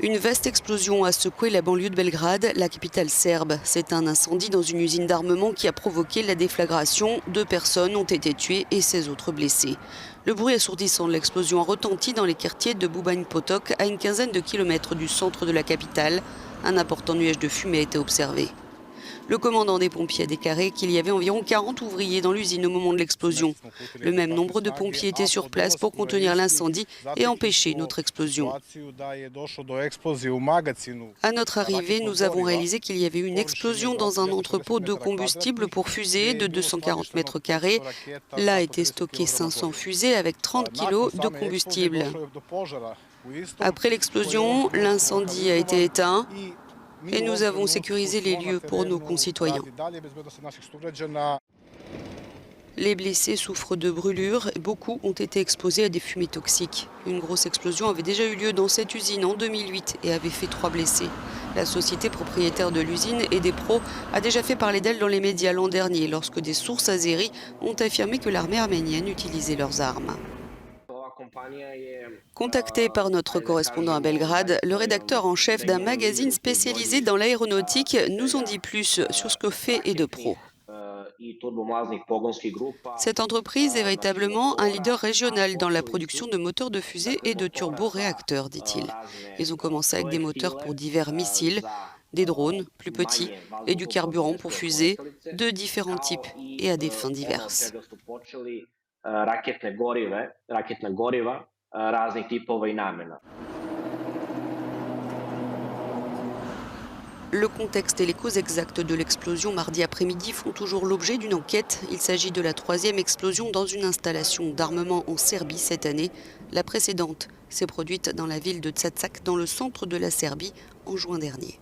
Une vaste explosion a secoué la banlieue de Belgrade, la capitale serbe. C'est un incendie dans une usine d'armement qui a provoqué la déflagration. 2 personnes ont été tuées et 16 autres blessées. Le bruit assourdissant de l'explosion a retenti dans les quartiers de Bubanj Potok, à une quinzaine de kilomètres du centre de la capitale. Un important nuage de fumée a été observé. Le commandant des pompiers a déclaré qu'il y avait environ 40 ouvriers dans l'usine au moment de l'explosion. Le même nombre de pompiers étaient sur place pour contenir l'incendie et empêcher une autre explosion. À notre arrivée, nous avons réalisé qu'il y avait eu une explosion dans un entrepôt de combustible pour fusées de 240 mètres carrés. Là étaient stockées 500 fusées avec 30 kilos de combustible. Après l'explosion, l'incendie a été éteint. Et nous avons sécurisé les lieux pour nos concitoyens. Les blessés souffrent de brûlures. Beaucoup ont été exposés à des fumées toxiques. Une grosse explosion avait déjà eu lieu dans cette usine en 2008 et avait fait 3 blessés. La société propriétaire de l'usine, EDEPRO, a déjà fait parler d'elle dans les médias l'an dernier lorsque des sources azéries ont affirmé que l'armée arménienne utilisait leurs armes. Contacté par notre correspondant à Belgrade, le rédacteur en chef d'un magazine spécialisé dans l'aéronautique nous en dit plus sur ce que fait EDEPRO. Cette entreprise est véritablement un leader régional dans la production de moteurs de fusée et de turboréacteurs, dit-il. Ils ont commencé avec des moteurs pour divers missiles, des drones plus petits et du carburant pour fusées de différents types et à des fins diverses. Le contexte et les causes exactes de l'explosion mardi après-midi font toujours l'objet d'une enquête. Il s'agit de la 3e explosion dans une installation d'armement en Serbie cette année. La précédente s'est produite dans la ville de Čačak, dans le centre de la Serbie, en juin dernier.